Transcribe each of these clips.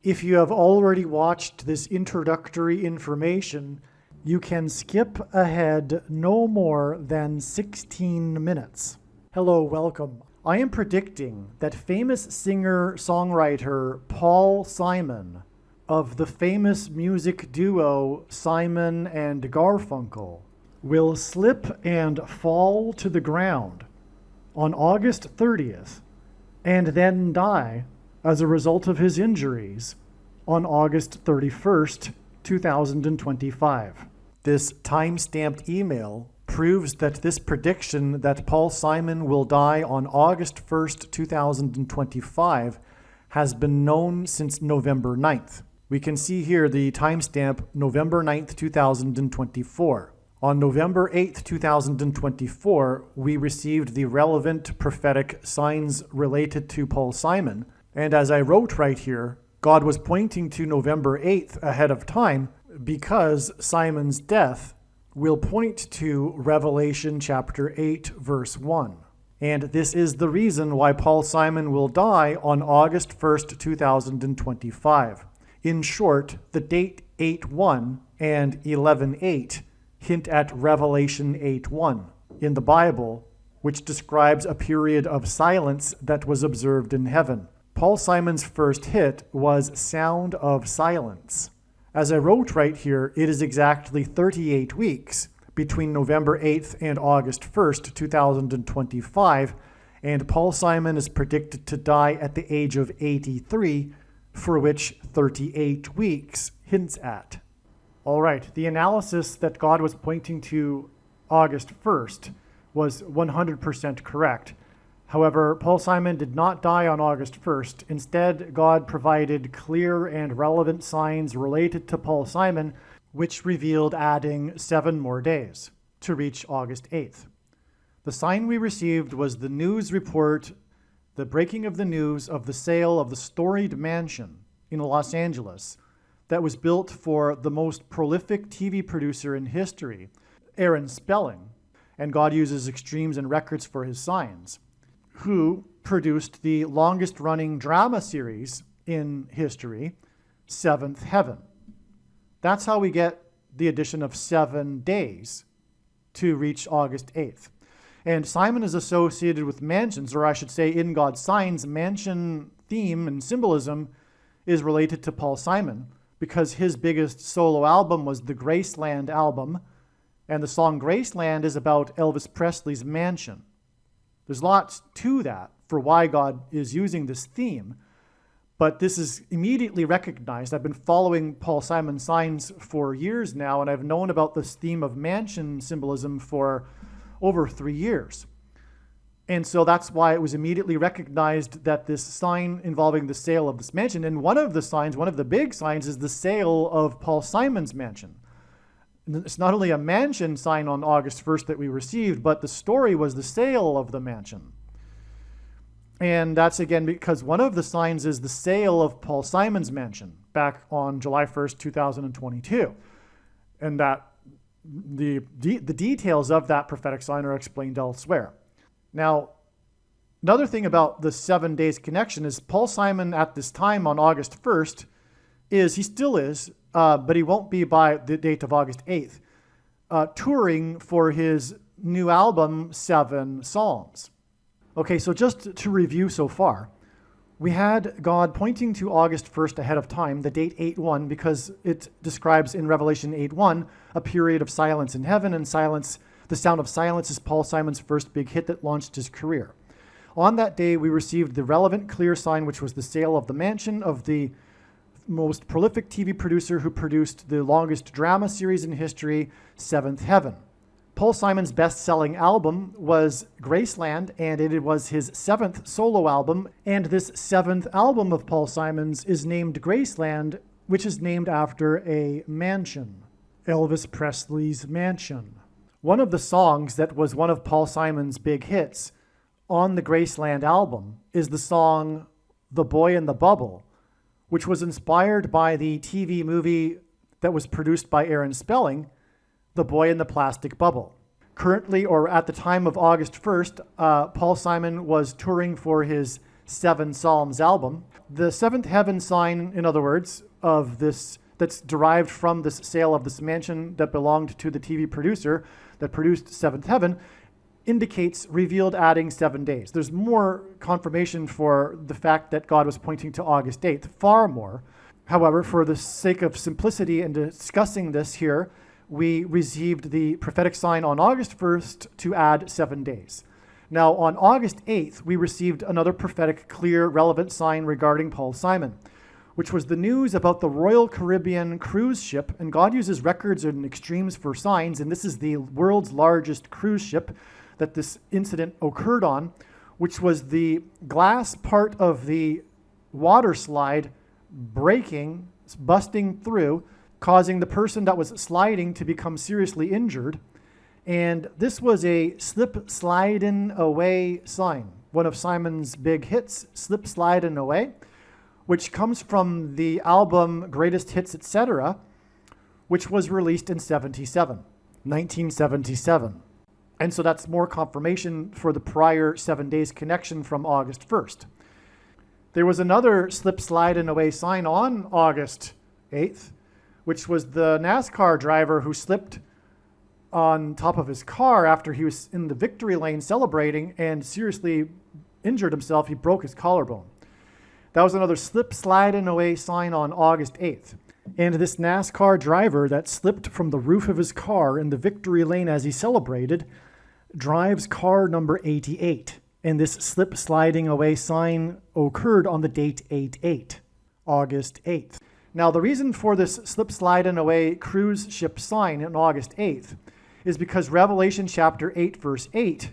If you have already watched this introductory information, you can skip ahead no more than 16 minutes. Hello, welcome. I am predicting that famous singer-songwriter Paul Simon of the famous music duo Simon and Garfunkel will slip and fall to the ground on August 30th and then die as a result of his injuries on August 31st, 2025. This time-stamped email proves that this prediction that Paul Simon will die on August 1st, 2025 has been known since November 9th. We can see here the timestamp November 9th, 2024. On November 8th, 2024, we received the relevant prophetic signs related to Paul Simon. And as I wrote right here, God was pointing to November 8th ahead of time because Simon's death will point to Revelation chapter 8, verse 1. And this is the reason why Paul Simon will die on August 1st, 2025. In short, the date 8:1 and 11:8 hint at Revelation 8:1 in the Bible, which describes a period of silence that was observed in heaven. Paul Simon's first hit was Sound of Silence. As I wrote right here, it is exactly 38 weeks between November 8th and August 1st, 2025, and Paul Simon is predicted to die at the age of 83, for which 38 weeks hints at. All right, the analysis that God was pointing to August 1st was 100% correct. However, Paul Simon did not die on August 1st. Instead, God provided clear and relevant signs related to Paul Simon, which revealed adding 7 more days to reach August 8th. The sign we received was the news report, the breaking of the news of the sale of the storied mansion in Los Angeles that was built for the most prolific TV producer in history, Aaron Spelling, and God uses extremes and records for his signs, who produced the longest-running drama series in history, Seventh Heaven. That's how we get the addition of 7 days to reach August 8th. And Simon is associated with mansions, or I should say in God's signs, mansion theme and symbolism is related to Paul Simon, because his biggest solo album was the Graceland album, and the song Graceland is about Elvis Presley's mansion. There's lots to that for why God is using this theme, but this is immediately recognized. I've been following Paul Simon's signs for years now, and I've known about this theme of mansion symbolism for over 3 years. And so that's why it was immediately recognized that this sign involving the sale of this mansion, and one of the big signs is the sale of Paul Simon's mansion. It's not only a mansion sign on August 1st that we received, but the story was the sale of the mansion. And that's again because one of the signs is the sale of Paul Simon's mansion back on July 1st, 2022. And that the details of that prophetic sign are explained elsewhere. Now, another thing about the 7 days connection is Paul Simon at this time on August 1st he still is, but he won't be by the date of August 8th, touring for his new album, 7 Psalms. Okay, so just to review so far, we had God pointing to August 1st ahead of time, the date 8:1, because it describes in Revelation 8:1 a period of silence in heaven, and silence. The Sound of Silence is Paul Simon's first big hit that launched his career. On that day, we received the relevant clear sign, which was the sale of the mansion of the most prolific TV producer who produced the longest drama series in history, Seventh Heaven. Paul Simon's best-selling album was Graceland, and it was his 7th solo album, and this 7th album of Paul Simon's is named Graceland, which is named after a mansion, Elvis Presley's mansion. One of the songs that was one of Paul Simon's big hits on the Graceland album is the song The Boy in the Bubble, which was inspired by the TV movie that was produced by Aaron Spelling, The Boy in the Plastic Bubble. Currently, or at the time of August 1st, Paul Simon was touring for his 7 Psalms album. the seventh heaven sign, in other words, of this that's derived from this sale of this mansion that belonged to the TV producer that produced Seventh Heaven, indicates revealed adding 7 days. There's more confirmation for the fact that God was pointing to August 8th, far more. However, for the sake of simplicity in discussing this here, we received the prophetic sign on August 1st to add 7 days. Now, on August 8th, we received another prophetic, clear, relevant sign regarding Paul Simon, which was the news about the Royal Caribbean cruise ship. And God uses records and extremes for signs, and this is the world's largest cruise ship that this incident occurred on, which was the glass part of the water slide breaking, busting through, causing the person that was sliding to become seriously injured. And this was a slip sliding away sign, one of Simon's big hits, Slip Sliding Away, which comes from the album Greatest Hits, Etc., which was released in 1977. And so that's more confirmation for the prior 7 days connection from August 1st. There was another slip sliding away sign on August 8th, which was the NASCAR driver who slipped on top of his car after he was in the victory lane celebrating and seriously injured himself. He broke his collarbone. That was another slip sliding away sign on August 8th. And this NASCAR driver that slipped from the roof of his car in the victory lane as he celebrated drives car number 88. And this slip sliding away sign occurred on the date 8/8, August 8th. Now, the reason for this slip sliding away cruise ship sign on August 8th is because Revelation chapter 8, verse 8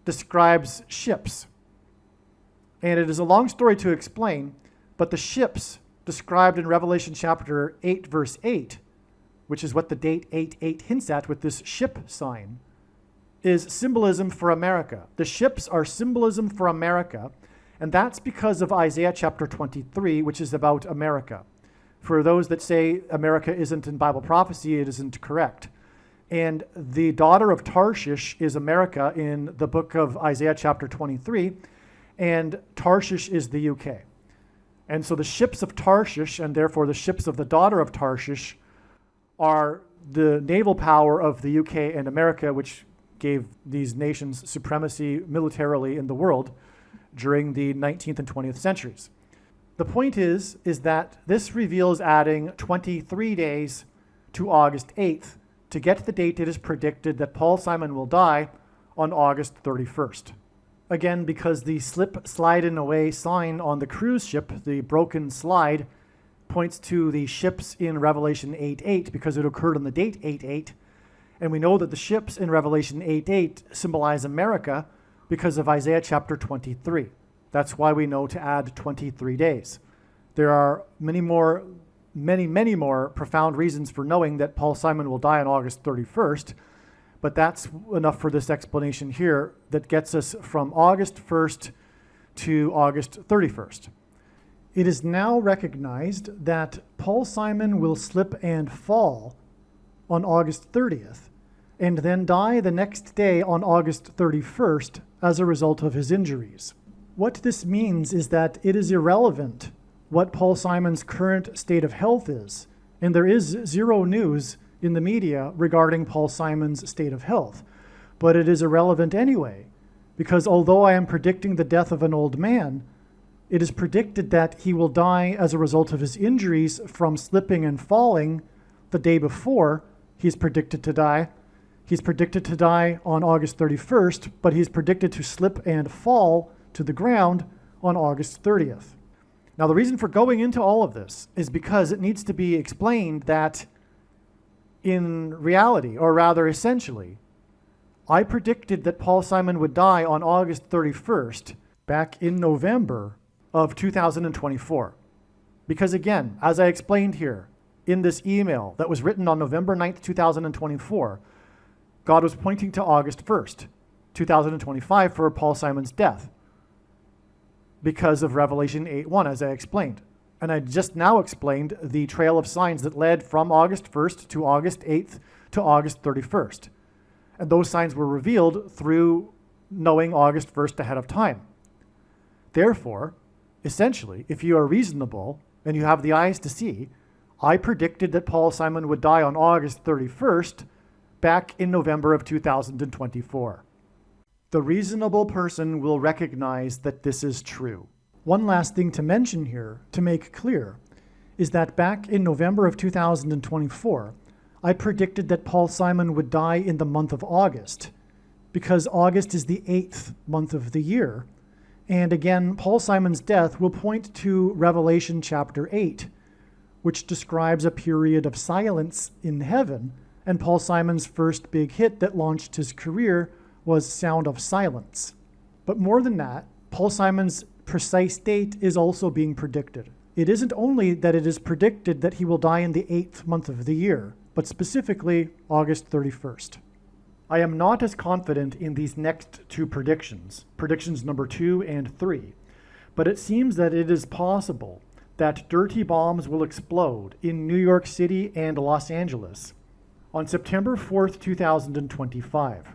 describes ships. And it is a long story to explain, but the ships described in Revelation chapter 8, verse 8, which is what the date 8/8 hints at with this ship sign, is symbolism for America. The ships are symbolism for America, and that's because of Isaiah chapter 23, which is about America. For those that say America isn't in Bible prophecy, it isn't correct. And the daughter of Tarshish is America in the book of Isaiah chapter 23, and Tarshish is the UK. And so the ships of Tarshish, and therefore the ships of the daughter of Tarshish, are the naval power of the UK and America, which gave these nations supremacy militarily in the world during the 19th and 20th centuries. The point is that this reveals adding 23 days to August 8th to get the date it is predicted that Paul Simon will die on August 31st. Again, because the slip sliding away sign on the cruise ship, the broken slide, points to the ships in Revelation 8:8 because it occurred on the date 8/8. And we know that the ships in Revelation 8:8 symbolize America because of Isaiah chapter 23. That's why we know to add 23 days. There are many more profound reasons for knowing that Paul Simon will die on August 31st. But that's enough for this explanation here that gets us from August 1st to August 31st. It is now recognized that Paul Simon will slip and fall on August 30th and then die the next day on August 31st as a result of his injuries. What this means is that it is irrelevant what Paul Simon's current state of health is, and there is zero news in the media regarding Paul Simon's state of health. But it is irrelevant anyway, because although I am predicting the death of an old man, it is predicted that he will die as a result of his injuries from slipping and falling the day before he's predicted to die. He's predicted to die on August 31st, but he's predicted to slip and fall to the ground on August 30th. Now, the reason for going into all of this is because it needs to be explained that in reality, or rather essentially, I predicted that Paul Simon would die on August 31st back in November of 2024. Because again, as I explained here in this email that was written on November 9th, 2024, God was pointing to August 1st, 2025 for Paul Simon's death because of Revelation 8:1, as I explained. And I just now explained the trail of signs that led from August 1st to August 8th to August 31st. And those signs were revealed through knowing August 1st ahead of time. Therefore, Essentially, if you are reasonable and you have the eyes to see, I predicted that Paul Simon would die on August 31st back in November of 2024. The reasonable person will recognize that this is true. One last thing to mention here, to make clear, is that back in November of 2024, I predicted that Paul Simon would die in the month of August, because August is the 8th month of the year. And again, Paul Simon's death will point to Revelation chapter 8, which describes a period of silence in heaven, and Paul Simon's first big hit that launched his career was Sound of Silence. But more than that, Paul Simon's precise date is also being predicted. It isn't only that it is predicted that he will die in the 8th month of the year, but specifically August 31st. I am not as confident in these next two predictions number 2 and 3, but it seems that it is possible that dirty bombs will explode in New York City and Los Angeles on September 4th, 2025.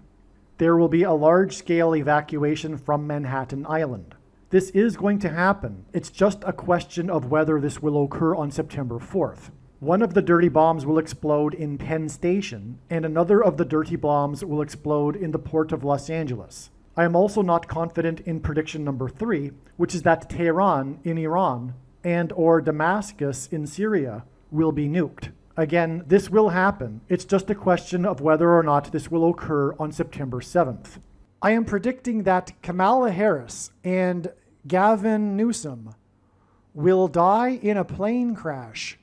There will be a large-scale evacuation from Manhattan Island. This is going to happen. It's just a question of whether this will occur on September 4th. One of the dirty bombs will explode in Penn Station, and another of the dirty bombs will explode in the port of Los Angeles. I am also not confident in prediction number 3, which is that Tehran in Iran and or Damascus in Syria will be nuked. Again, this will happen. It's just a question of whether or not this will occur on September 7th. I am predicting that Kamala Harris and Gavin Newsom will die in a plane crash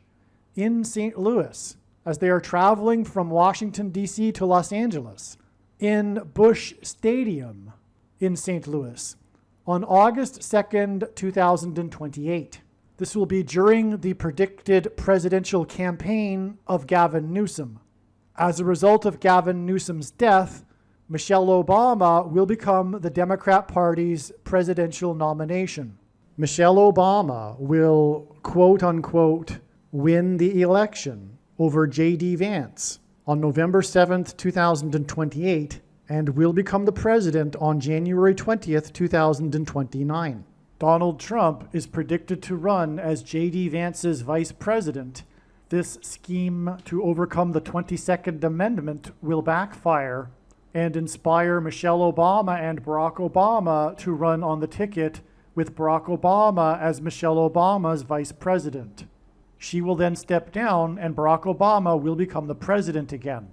in St. Louis as they are traveling from Washington, D.C. to Los Angeles in Busch Stadium in St. Louis on August 2nd, 2028. This will be during the predicted presidential campaign of Gavin Newsom. As a result of Gavin Newsom's death, Michelle Obama will become the Democrat Party's presidential nomination. Michelle Obama will, quote unquote, win the election over J.D. Vance on November 7th, 2028, and will become the president on January 20th, 2029. Donald Trump is predicted to run as J.D. Vance's vice president. This scheme to overcome the 22nd Amendment will backfire and inspire Michelle Obama and Barack Obama to run on the ticket with Barack Obama as Michelle Obama's vice president. She will then step down and Barack Obama will become the president again.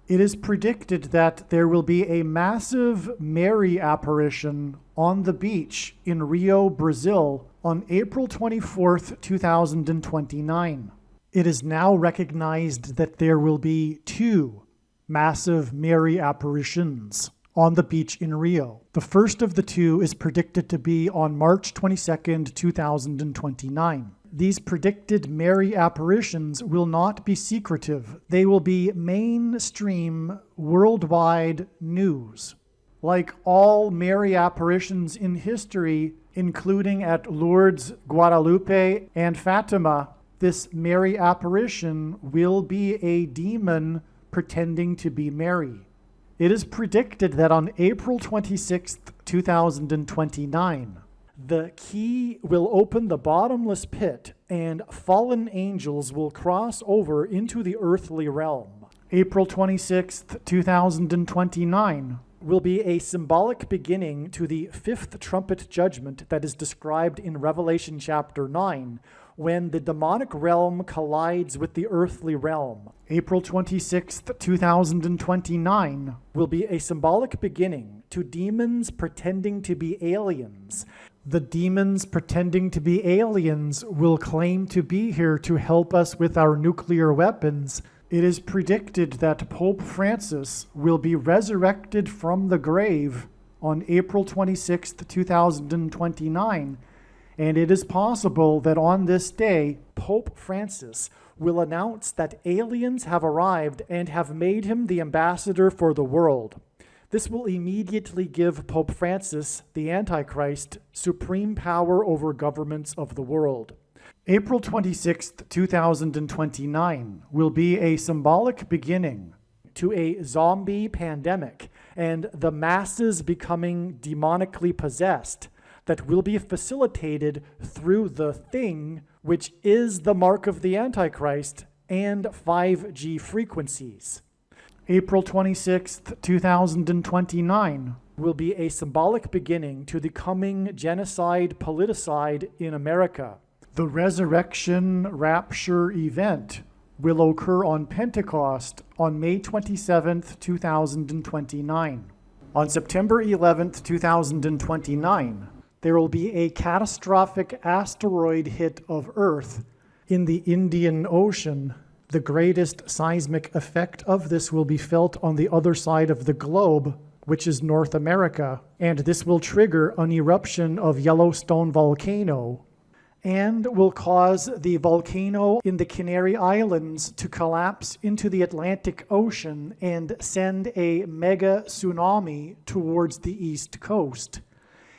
It is predicted that there will be a massive Mary apparition on the beach in Rio, Brazil on April 24th, 2029. It is now recognized that there will be 2 massive Mary apparitions on the beach in Rio. The first of the 2 is predicted to be on March 22nd, 2029. These predicted Mary apparitions will not be secretive. They will be mainstream, worldwide news. Like all Mary apparitions in history, including at Lourdes, Guadalupe, and Fatima, this Mary apparition will be a demon pretending to be Mary. It is predicted that on April 26th, 2029, the key will open the bottomless pit and fallen angels will cross over into the earthly realm. April 26th, 2029 will be a symbolic beginning to the 5th trumpet judgment that is described in Revelation chapter 9, when the demonic realm collides with the earthly realm. April 26th, 2029 will be a symbolic beginning to demons pretending to be aliens. The demons pretending to be aliens will claim to be here to help us with our nuclear weapons. It is predicted that Pope Francis will be resurrected from the grave on April 26th, 2029, and it is possible that on this day, Pope Francis will announce that aliens have arrived and have made him the ambassador for the world. This will immediately give Pope Francis, the Antichrist, supreme power over governments of the world. April 26th, 2029 will be a symbolic beginning to a zombie pandemic and the masses becoming demonically possessed, that will be facilitated through the thing, which is the mark of the Antichrist and 5G frequencies. April 26th, 2029 will be a symbolic beginning to the coming genocide politicide in America. The resurrection rapture event will occur on Pentecost on May 27th, 2029. On September 11th, 2029, there will be a catastrophic asteroid hit of Earth in the Indian Ocean. The greatest seismic effect of this will be felt on the other side of the globe, which is North America, and this will trigger an eruption of Yellowstone volcano and will cause the volcano in the Canary Islands to collapse into the Atlantic Ocean and send a mega tsunami towards the East Coast.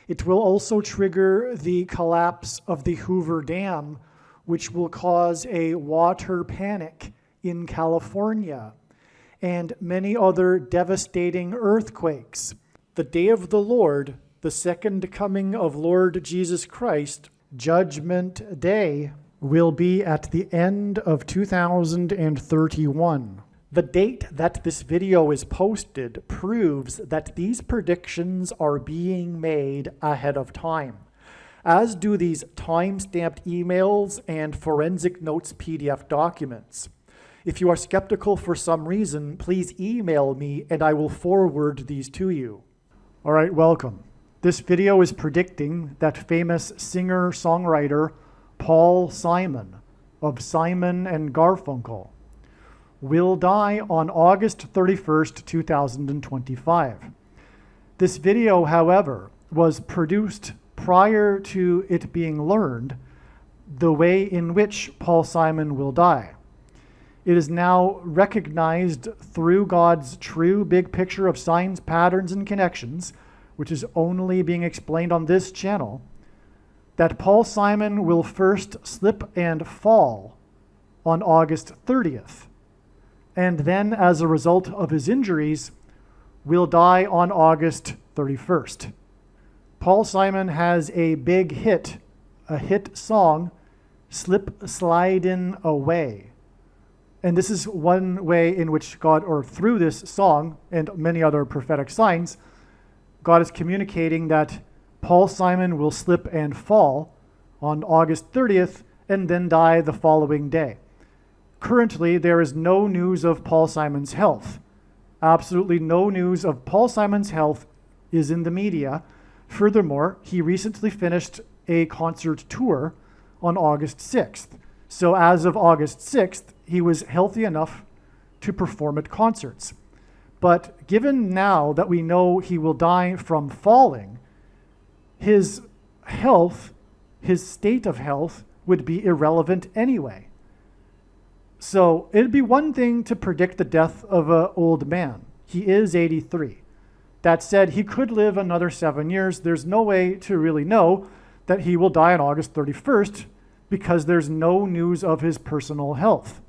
It will also trigger the collapse of the Hoover Dam, which will cause a water panic in California, and many other devastating earthquakes. The day of the Lord, the second coming of Lord Jesus Christ, Judgment Day, will be at the end of 2031. The date that this video is posted proves that these predictions are being made ahead of time, as do these time-stamped emails and forensic notes PDF documents. If you are skeptical for some reason, please email me and I will forward these to you. All right, welcome. This video is predicting that famous singer-songwriter Paul Simon of Simon and Garfunkel will die on August 31st, 2025. This video, however, was produced prior to it being learned the way in which Paul Simon will die. It is now recognized through God's true big picture of signs, patterns, and connections, which is only being explained on this channel, that Paul Simon will first slip and fall on August 30th, and then, as a result of his injuries, will die on August 31st. Paul Simon has a big hit, a hit song, Slip Slidin' Away. And this is one way in which God, or through this song and many other prophetic signs, God is communicating that Paul Simon will slip and fall on August 30th and then die the following day. Currently, there is no news of Paul Simon's health. Absolutely no news of Paul Simon's health is in the media. Furthermore, he recently finished a concert tour on August 6th. So as of August 6th, he was healthy enough to perform at concerts. But given now that we know he will die from falling, his health, his state of health, would be irrelevant anyway. So it'd be one thing to predict the death of an old man. He is 83. That said, he could live another 7 years. There's no way to really know that he will die on August 31st because there's no news of his personal health.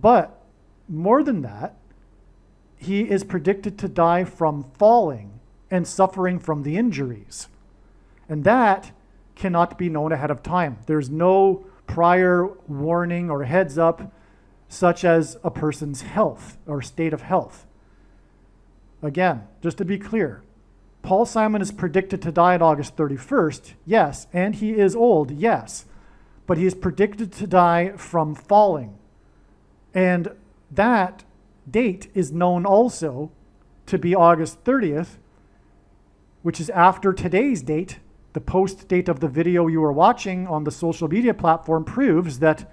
But more than that, he is predicted to die from falling and suffering from the injuries. And that cannot be known ahead of time. There's no prior warning or heads up, such as a person's health or state of health. Again, just to be clear, Paul Simon is predicted to die on August 31st, yes, and he is old, yes, but he is predicted to die from falling. And that date is known also to be August 30th, which is after today's date. The post date of the video you are watching on the social media platform proves that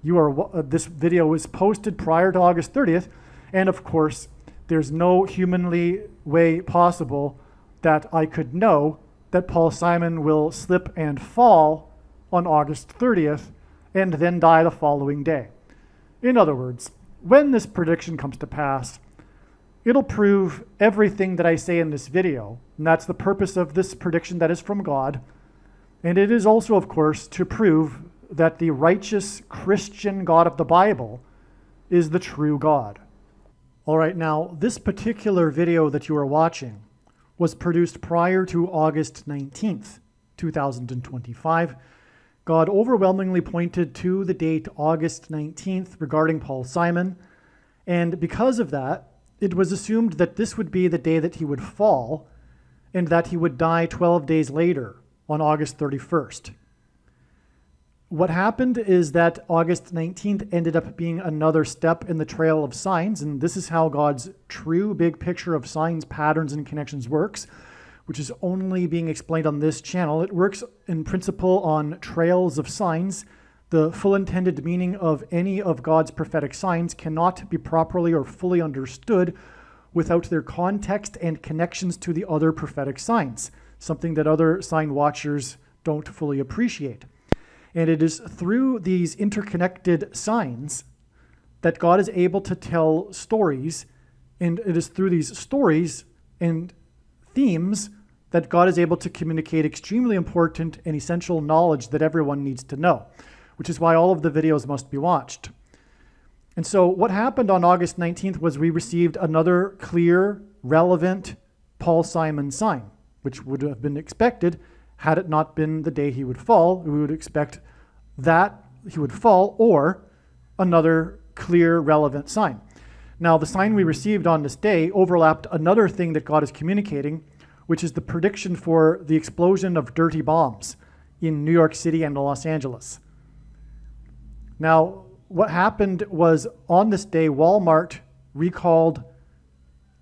this video was posted prior to August 30th. And of course, there's no humanly way possible that I could know that Paul Simon will slip and fall on August 30th and then die the following day. In other words, when this prediction comes to pass, it'll prove everything that I say in this video, and that's the purpose of this prediction that is from God. And it is also, of course, to prove that the righteous Christian God of the Bible is the true God. All right, now, this particular video that you are watching was produced prior to August 19th, 2025. God overwhelmingly pointed to the date August 19th regarding Paul Simon, and because of that, it was assumed that this would be the day that he would fall and that he would die 12 days later on August 31st. What happened is that August 19th ended up being another step in the trail of signs, and this is how God's true big picture of signs, patterns, and connections works, which is only being explained on this channel. It works in principle on trails of signs. The full intended meaning of any of God's prophetic signs cannot be properly or fully understood without their context and connections to the other prophetic signs, something that other sign watchers don't fully appreciate. And it is through these interconnected signs that God is able to tell stories, and it is through these stories and themes that God is able to communicate extremely important and essential knowledge that everyone needs to know, which is why all of the videos must be watched. And so what happened on August 19th was we received another clear, relevant Paul Simon sign, which would have been expected had it not been the day he would fall. We would expect that he would fall or another clear, relevant sign. Now, the sign we received on this day overlapped another thing that God is communicating, which is the prediction for the explosion of dirty bombs in New York City and Los Angeles. Now, what happened was on this day, Walmart recalled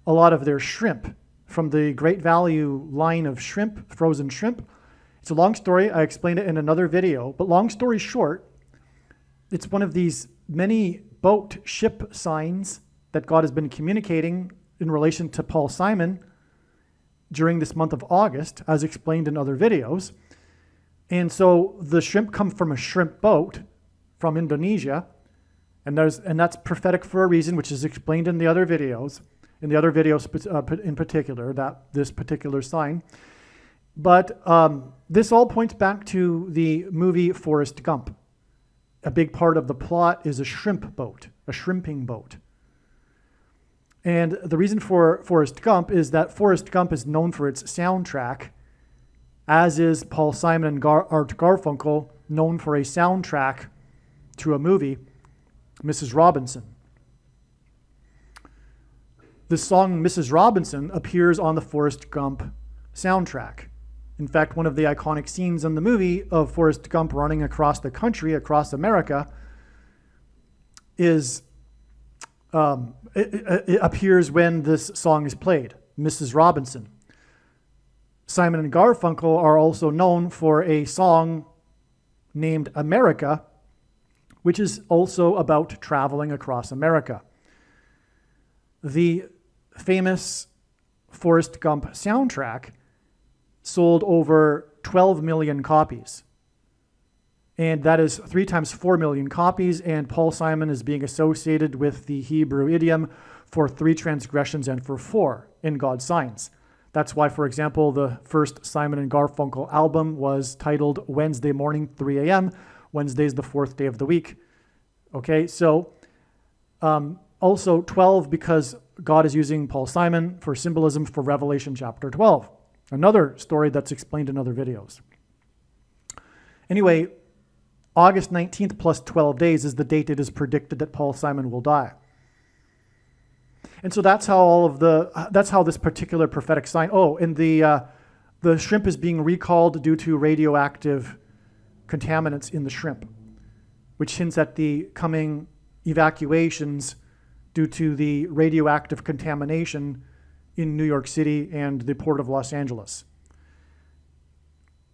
a lot of their shrimp from the Great Value line of shrimp, frozen shrimp. It's a long story. I explained it in another video, but long story short, it's one of these many boat ship signs that God has been communicating in relation to Paul Simon during this month of August, as explained in other videos. And so the shrimp come from a shrimp boat from Indonesia, and that's prophetic for a reason, which is explained in the other videos, in particular, that this particular sign. But this all points back to the movie Forrest Gump. A big part of the plot is a shrimp boat, a shrimping boat. And the reason for Forrest Gump is that Forrest Gump is known for its soundtrack, as is Paul Simon and Art Garfunkel known for a soundtrack to a movie, Mrs. Robinson. The song Mrs. Robinson appears on the Forrest Gump soundtrack. In fact, one of the iconic scenes in the movie of Forrest Gump running across the country, across America, is it appears when this song is played, Mrs. Robinson. Simon and Garfunkel are also known for a song named America, which is also about traveling across America. The famous Forrest Gump soundtrack sold over 12 million copies. And that is 3 times 4 million copies, and Paul Simon is being associated with the Hebrew idiom for 3 transgressions and for 4 in God's signs. That's why, for example, the first Simon and Garfunkel album was titled Wednesday Morning, 3 a.m. Wednesday is the 4th day of the week. Okay, so also 12 because God is using Paul Simon for symbolism for Revelation chapter 12. Another story that's explained in other videos. Anyway, August 19th plus 12 days is the date it is predicted that Paul Simon will die. And so that's how this particular prophetic sign, and the shrimp is being recalled due to radioactive contaminants in the shrimp, which hints at the coming evacuations due to the radioactive contamination in New York City and the port of Los Angeles.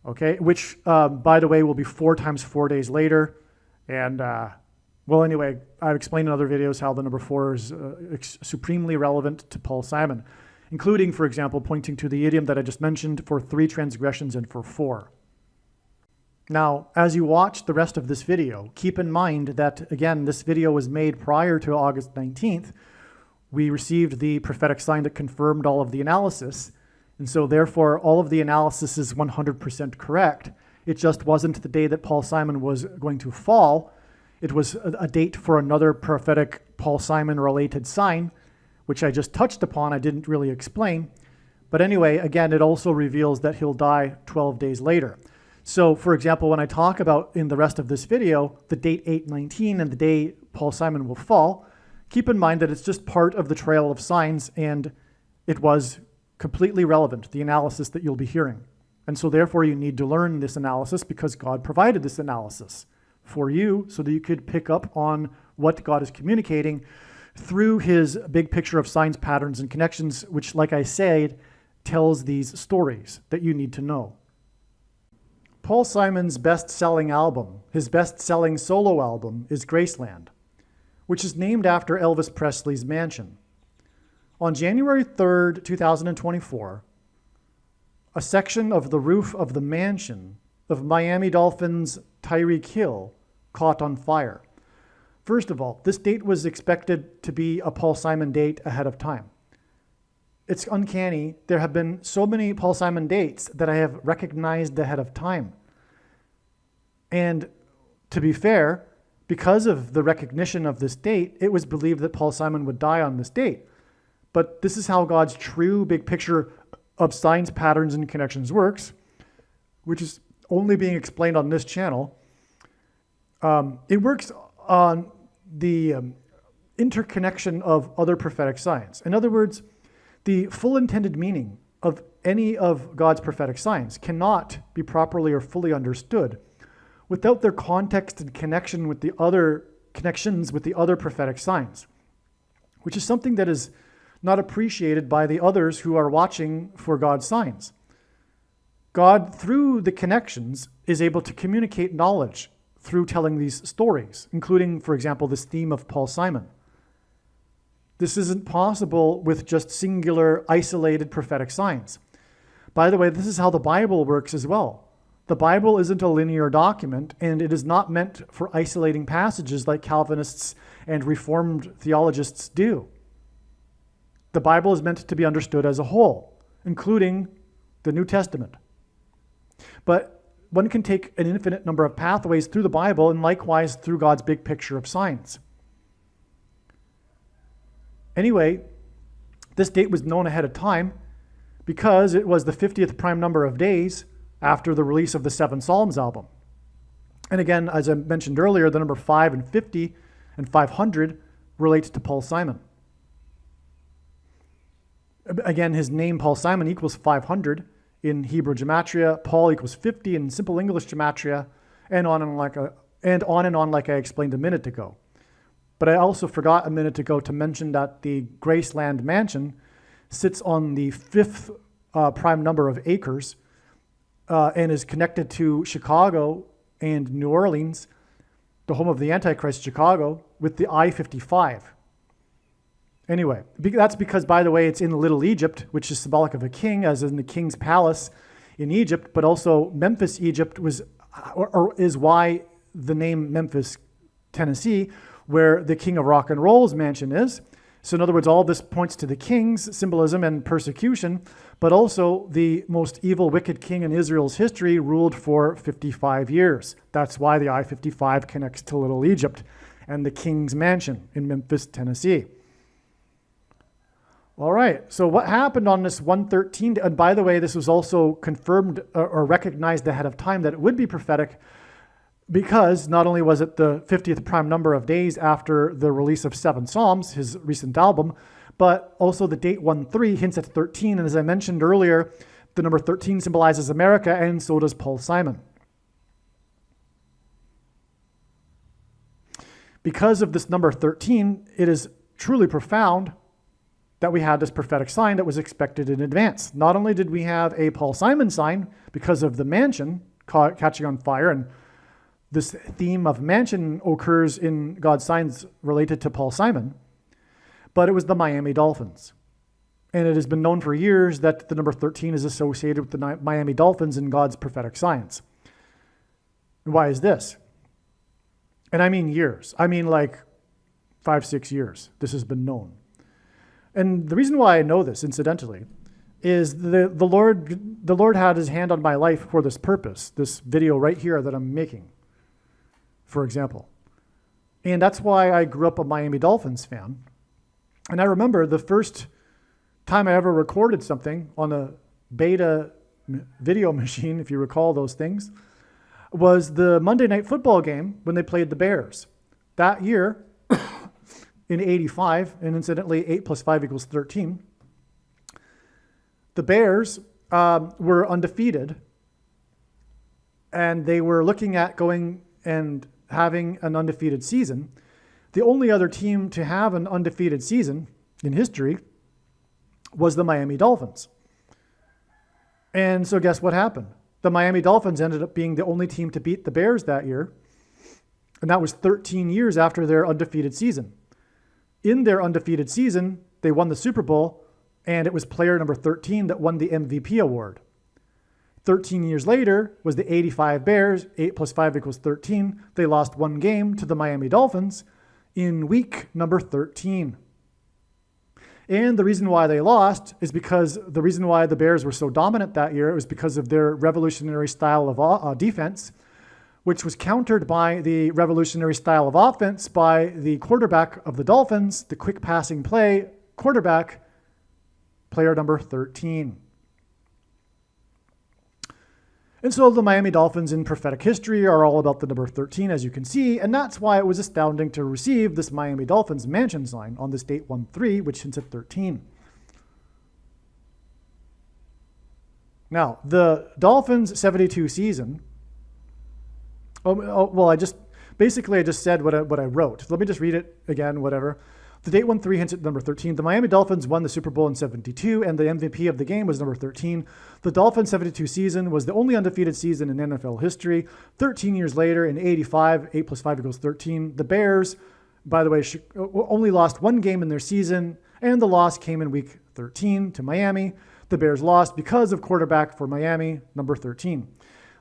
Okay, which, by the way, will be 4 times 4 days later. And, anyway, I've explained in other videos how the number 4 is supremely relevant to Paul Simon, including, for example, pointing to the idiom that I just mentioned for 3 transgressions and for 4. Now, as you watch the rest of this video, keep in mind that, again, this video was made prior to August 19th. We received the prophetic sign that confirmed all of the analysis, and so therefore all of the analysis is 100% correct. It just wasn't the day that Paul Simon was going to fall. It was a date for another prophetic Paul Simon related sign, which I just touched upon. I didn't really explain, But anyway, again, it also reveals that he'll die 12 days later. So, for example, when I talk about in the rest of this video, the date 8/19 and the day Paul Simon will fall, keep in mind that it's just part of the trail of signs, and it was completely relevant, the analysis that you'll be hearing. And so therefore you need to learn this analysis because God provided this analysis for you so that you could pick up on what God is communicating through his big picture of signs, patterns, and connections, which, like I said, tells these stories that you need to know. Paul Simon's best-selling album, his best-selling solo album, is Graceland, which is named after Elvis Presley's mansion. On January 3rd, 2024, a section of the roof of the mansion of Miami Dolphins Tyreek Hill caught on fire. First of all, this date was expected to be a Paul Simon date ahead of time. It's uncanny. There have been so many Paul Simon dates that I have recognized ahead of time. And to be fair, because of the recognition of this date, it was believed that Paul Simon would die on this date. But this is how God's true big picture of signs, patterns, and connections works, which is only being explained on this channel. It works on the interconnection of other prophetic signs. In other words, the full intended meaning of any of God's prophetic signs cannot be properly or fully understood without their context and connection with the other connections with the other prophetic signs, which is something that is not appreciated by the others who are watching for God's signs. God, through the connections, is able to communicate knowledge through telling these stories, including, for example, this theme of Paul Simon. This isn't possible with just singular, isolated prophetic signs. By the way, this is how the Bible works as well. The Bible isn't a linear document, and it is not meant for isolating passages like Calvinists and Reformed theologians do. The Bible is meant to be understood as a whole, including the New Testament. But one can take an infinite number of pathways through the Bible and likewise through God's big picture of signs. Anyway, this date was known ahead of time because it was the 50th prime number of days after the release of the Seven Psalms album. And again, as I mentioned earlier, the number 5 and 50 and 500 relate to Paul Simon. Again, his name, Paul Simon, equals 500 in Hebrew gematria. Paul equals 50 in simple English gematria, and on and on like I explained a minute ago. But I also forgot a minute ago to mention that the Graceland mansion sits on the 5th prime number of acres and is connected to Chicago and New Orleans, the home of the Antichrist, Chicago, with the I-55. Anyway, that's because, by the way, it's in Little Egypt, which is symbolic of a king, as in the king's palace in Egypt, but also Memphis, Egypt is why the name Memphis, Tennessee, where the king of rock and roll's mansion is. So in other words, all this points to the king's symbolism and persecution, but also the most evil, wicked king in Israel's history ruled for 55 years. That's why the I-55 connects to Little Egypt and the king's mansion in Memphis, Tennessee. All right, so what happened on this 113, and by the way, this was also confirmed or recognized ahead of time that it would be prophetic, because not only was it the 50th prime number of days after the release of Seven Psalms, his recent album, but also the date 1-3 hints at 13. And as I mentioned earlier, the number 13 symbolizes America, and so does Paul Simon. Because of this number 13, it is truly profound that we had this prophetic sign that was expected in advance. Not only did we have a Paul Simon sign because of the mansion catching on fire, and this theme of mansion occurs in God's signs related to Paul Simon, but it was the Miami Dolphins. And it has been known for years that the number 13 is associated with the Miami Dolphins in God's prophetic signs. And why is this? And I mean years. I mean like 5-6 years. This has been known. And the reason why I know this, incidentally, is the Lord had his hand on my life for this purpose, this video right here that I'm making, for example. And that's why I grew up a Miami Dolphins fan. And I remember the first time I ever recorded something on a beta video machine, if you recall those things, was the Monday Night Football game when they played the Bears. That year, in 85, and incidentally, 8 plus 5 equals 13, the Bears were undefeated, and they were looking at going and having an undefeated season. The only other team to have an undefeated season in history was the Miami Dolphins. And so guess what happened? The Miami Dolphins ended up being the only team to beat the Bears that year, and that was 13 years after their undefeated season. In their undefeated season, they won the Super Bowl, and it was player number 13 that won the MVP award. 13 years later was the 85 Bears, 8 plus 5 equals 13. They lost one game to the Miami Dolphins in week number 13. And the reason why they lost is because the reason why the Bears were so dominant that year was because of their revolutionary style of defense, which was countered by the revolutionary style of offense by the quarterback of the Dolphins, the quick passing play quarterback, player number 13. And so the Miami Dolphins in prophetic history are all about the number 13, as you can see, and that's why it was astounding to receive this Miami Dolphins mansion sign on this date 1-3, which hints at 13. Now, the Dolphins' 72 season, I just said what I wrote. Let me just read it again, whatever. The date 1-3 hints at number 13. The Miami Dolphins won the Super Bowl in 72, and the MVP of the game was number 13. The Dolphins' 72 season was the only undefeated season in NFL history. 13 years later, in 85, 8 plus 5 equals 13. The Bears, by the way, only lost one game in their season, and the loss came in week 13 to Miami. The Bears lost because of quarterback for Miami, number 13.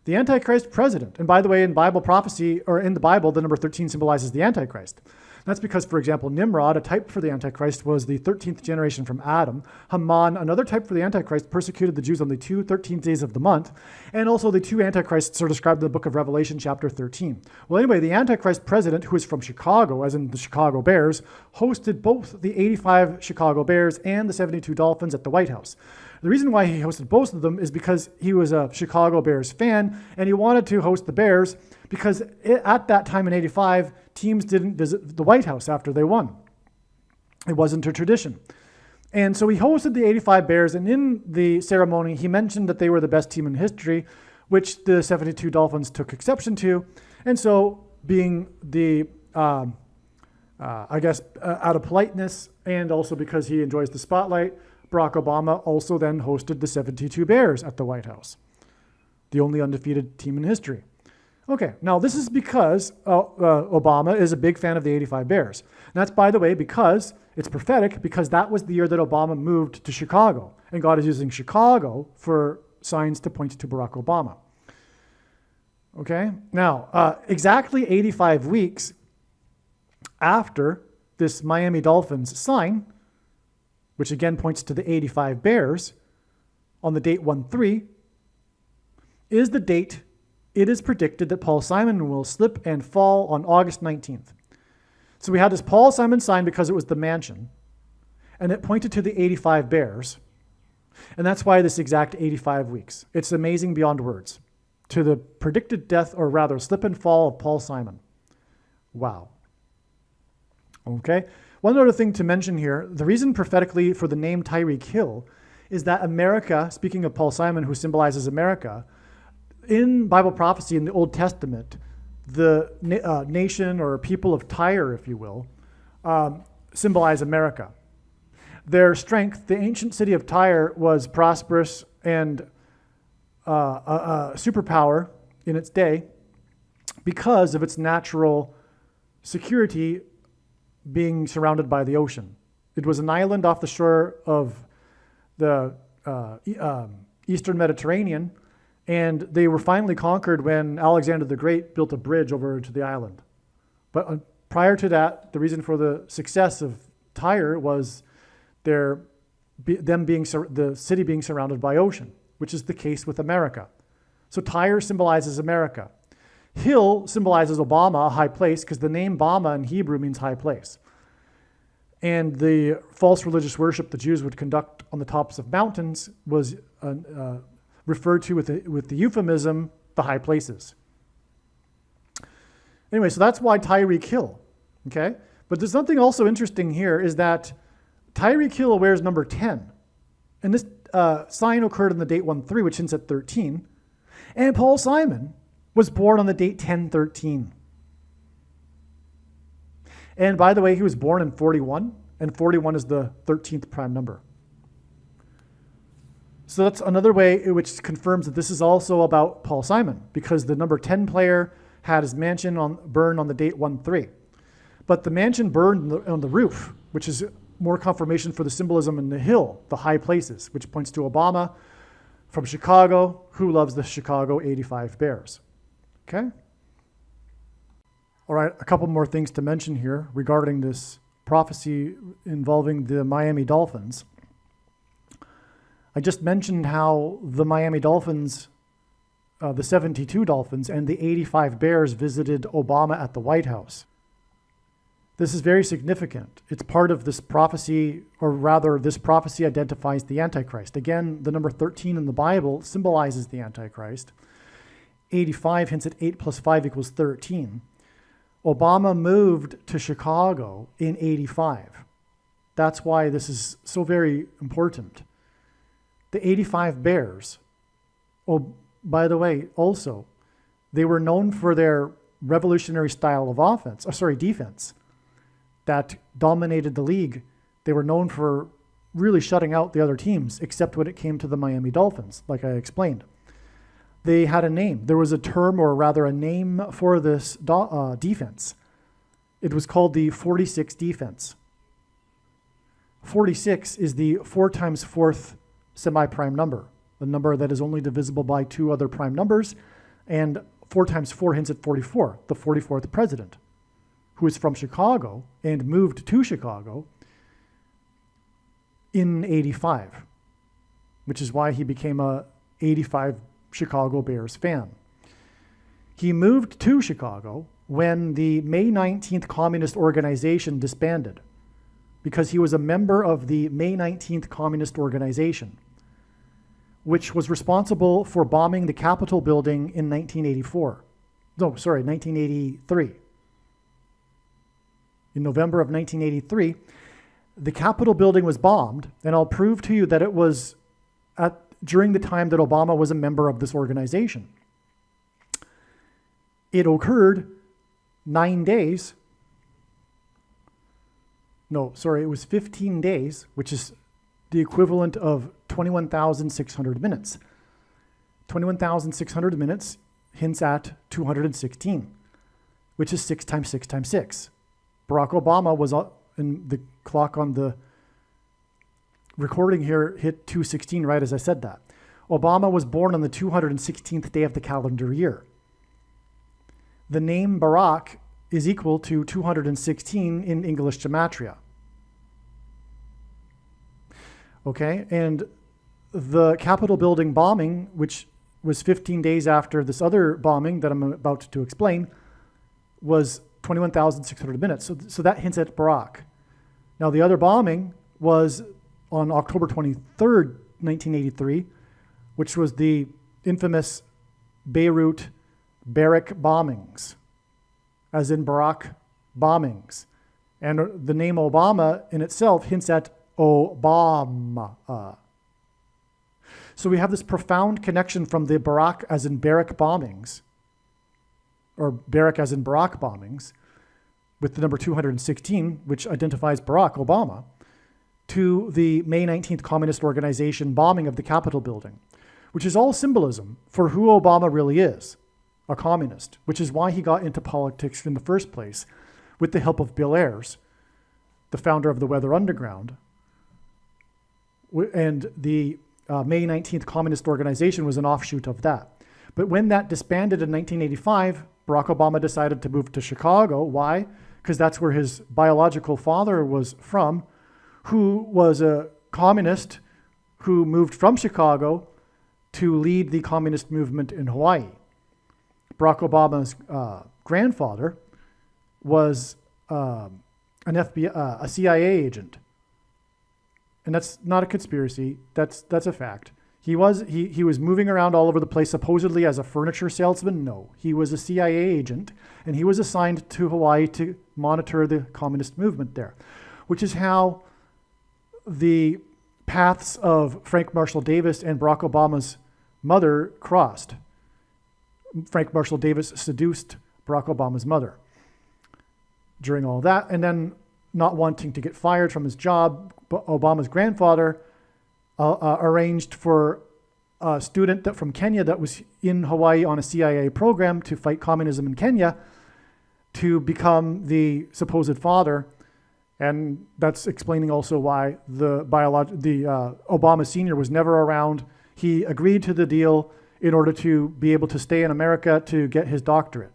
The Antichrist president, and by the way, in Bible prophecy, or in the Bible, the number 13 symbolizes the Antichrist. That's because, for example, Nimrod, a type for the Antichrist, was the 13th generation from Adam. Haman, another type for the Antichrist, persecuted the Jews on the 13th days of the month. And also the two Antichrists are described in the book of Revelation, chapter 13. Well, anyway, the Antichrist president, who is from Chicago, as in the Chicago Bears, hosted both the 85 Chicago Bears and the 72 Dolphins at the White House. The reason why he hosted both of them is because he was a Chicago Bears fan, and he wanted to host the Bears because at that time in 85, teams didn't visit the White House after they won. It wasn't a tradition. And so he hosted the 85 Bears, and in the ceremony, he mentioned that they were the best team in history, which the 72 Dolphins took exception to. And so being the, out of politeness, and also because he enjoys the spotlight, Barack Obama also then hosted the 72 Bears at the White House, the only undefeated team in history. Okay, now this is because Obama is a big fan of the 85 Bears. And that's, by the way, because it's prophetic, because that was the year that Obama moved to Chicago. And God is using Chicago for signs to point to Barack Obama. Okay, now exactly 85 weeks after this Miami Dolphins sign, which again points to the 85 Bears, on the date 1-3, is the date it is predicted that Paul Simon will slip and fall on August 19th. So we had this Paul Simon sign because it was the mansion, and it pointed to the 85 Bears, and that's why this exact 85 weeks. It's amazing beyond words. To the predicted death, or rather slip and fall of Paul Simon. Wow. Okay. One other thing to mention here, the reason prophetically for the name Tyreek Hill is that America, speaking of Paul Simon, who symbolizes America, in Bible prophecy in the Old Testament, the nation or people of Tyre, if you will, symbolize America. Their strength, the ancient city of Tyre, was prosperous and a superpower in its day because of its natural security being surrounded by the ocean. It was an island off the shore of the Eastern Mediterranean, and they were finally conquered when Alexander the Great built a bridge over to the island. But prior to that, the reason for the success of Tyre was the city being surrounded by ocean, which is the case with America. So Tyre symbolizes America. Hill symbolizes Obama, a high place, because the name Bama in Hebrew means high place. And the false religious worship the Jews would conduct on the tops of mountains was referred to with the euphemism, the high places. Anyway, so that's why Tyreek Hill, okay? But there's something also interesting here is that Tyreek Hill wears number 10. And this sign occurred on the date 1-3, which hints at 13. And Paul Simon was born on the date 10-13. And by the way, he was born in 41, and 41 is the 13th prime number. So that's another way which confirms that this is also about Paul Simon, because the number 10 player had his mansion burned on the date 1-3. But the mansion burned on the roof, which is more confirmation for the symbolism in the hill, the high places, which points to Obama from Chicago, who loves the Chicago 85 Bears. Okay? All right, a couple more things to mention here regarding this prophecy involving the Miami Dolphins. I just mentioned how the Miami Dolphins, the 72 Dolphins, and the 85 Bears visited Obama at the White House. This is very significant. It's part of this prophecy, or rather, this prophecy identifies the Antichrist. Again, the number 13 in the Bible symbolizes the Antichrist. 85 hints at 8 plus 5 equals 13. Obama moved to Chicago in 85. That's why this is so very important. The 85 Bears, oh, by the way, also, they were known for their revolutionary style of defense that dominated the league. They were known for really shutting out the other teams, except when it came to the Miami Dolphins, like I explained. They had a name. There was a term, or rather a name for this defense. It was called the 46 defense. 46 is the 4 times 4th semi-prime number, a number that is only divisible by 2 other prime numbers, and 4 times 4 hints at 44, the 44th president, who is from Chicago and moved to Chicago in 85, which is why he became a 85 Chicago Bears fan. He moved to Chicago when the May 19th Communist Organization disbanded, because he was a member of the May 19th Communist Organization, which was responsible for bombing the Capitol building in 1983. In November of 1983, the Capitol building was bombed, and I'll prove to you that it was during the time that Obama was a member of this organization. It occurred 9 days. It was 15 days, which is the equivalent of 21,600 minutes. 21,600 minutes hints at 216, which is 6 times 6 times 6. Barack Obama was in the clock on the recording here hit 216 right as I said that. Obama was born on the 216th day of the calendar year. The name Barack is equal to 216 in English gematria. Okay, and the Capitol building bombing, which was 15 days after this other bombing that I'm about to explain, was 21,600 minutes. So that hints at Barack. Now the other bombing was on October 23rd, 1983, which was the infamous Beirut Barrack bombings, as in Barack bombings. And the name Obama in itself hints at Obama. So we have this profound connection from the Barack as in Barrack bombings, or Barrack as in Barack bombings, with the number 216, which identifies Barack Obama, to the May 19th Communist Organization bombing of the Capitol building, which is all symbolism for who Obama really is, a communist, which is why he got into politics in the first place, with the help of Bill Ayers, the founder of the Weather Underground. And the May 19th Communist Organization was an offshoot of that. But when that disbanded in 1985, Barack Obama decided to move to Chicago. Why? Because that's where his biological father was from, who was a communist who moved from Chicago to lead the communist movement in Hawaii. Barack Obama's grandfather was an FBI, a CIA agent. And that's not a conspiracy. That's a fact. He was moving around all over the place, supposedly as a furniture salesman. No, he was a CIA agent, and he was assigned to Hawaii to monitor the communist movement there, which is how the paths of Frank Marshall Davis and Barack Obama's mother crossed. Frank Marshall Davis seduced Barack Obama's mother during all that, and then not wanting to get fired from his job, Obama's grandfather arranged for a student from Kenya that was in Hawaii on a CIA program to fight communism in Kenya to become the supposed father. And that's explaining also why Obama Sr. was never around. He agreed to the deal in order to be able to stay in America to get his doctorate.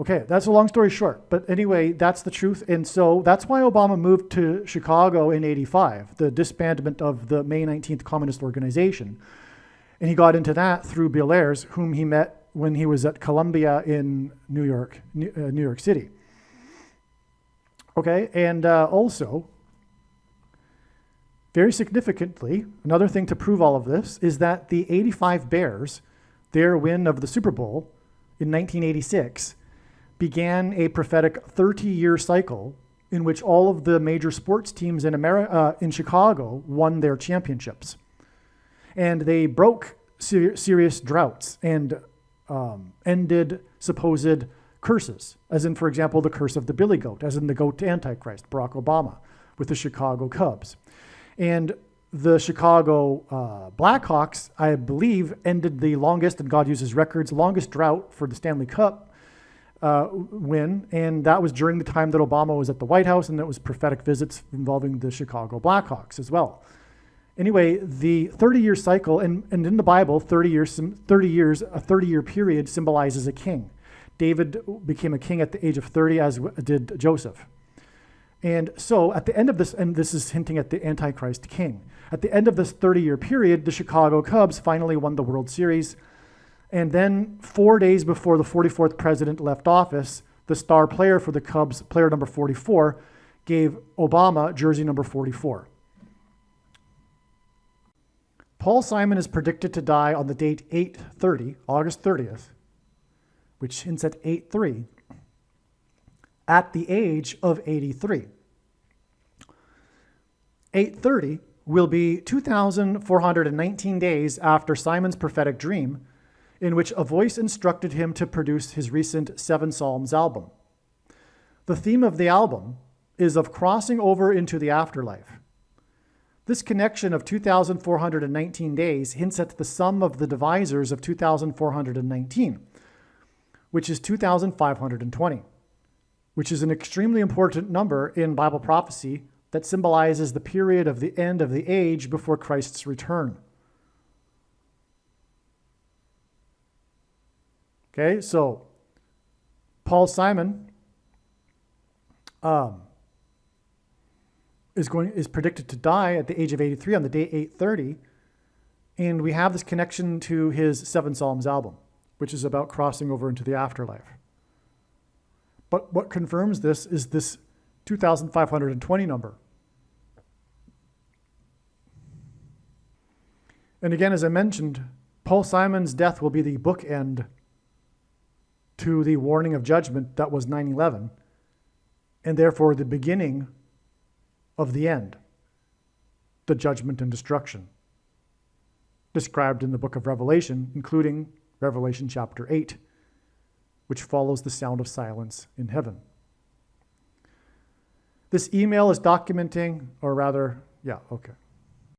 Okay, that's a long story short, but anyway, that's the truth. And so that's why Obama moved to Chicago in '85, the disbandment of the May 19th Communist Organization. And he got into that through Bill Ayers, whom he met when he was at Columbia in New York City. Okay, and also, very significantly, another thing to prove all of this is that the '85 Bears, their win of the Super Bowl in 1986, began a prophetic 30-year cycle in which all of the major sports teams in in Chicago won their championships. And they broke serious droughts and ended supposed curses, as in, for example, the curse of the billy goat, as in the goat Antichrist, Barack Obama, with the Chicago Cubs. And the Chicago Blackhawks, I believe, ended the longest, and God uses records, longest drought for the Stanley Cup win, and that was during the time that Obama was at the White House, and that was prophetic visits involving the Chicago Blackhawks as well. Anyway, the 30-year cycle, and in the Bible, 30 years, a 30-year period symbolizes a king. David became a king at the age of 30, as did Joseph. And so at the end of this, and this is hinting at the Antichrist king, at the end of this 30-year period, the Chicago Cubs finally won the World Series. And then 4 days before the 44th president left office, the star player for the Cubs, player number 44, gave Obama jersey number 44. Paul Simon is predicted to die on the date 8/30, August 30th, which hints at 8/3, at the age of 83. 8/30 will be 2,419 days after Simon's prophetic dream, in which a voice instructed him to produce his recent 7 Psalms album. The theme of the album is of crossing over into the afterlife. This connection of 2,419 days hints at the sum of the divisors of 2,419, which is 2,520, which is an extremely important number in Bible prophecy that symbolizes the period of the end of the age before Christ's return. Okay, so Paul Simon is predicted to die at the age of 83 on the day 8/30, and we have this connection to his 7 Psalms album, which is about crossing over into the afterlife. But what confirms this is this 2,520 number. And again, as I mentioned, Paul Simon's death will be the bookend to the warning of judgment that was 9/11, and therefore the beginning of the end, the judgment and destruction, described in the book of Revelation, including Revelation chapter 8, which follows the sound of silence in heaven. This email is documenting, or rather, yeah, okay.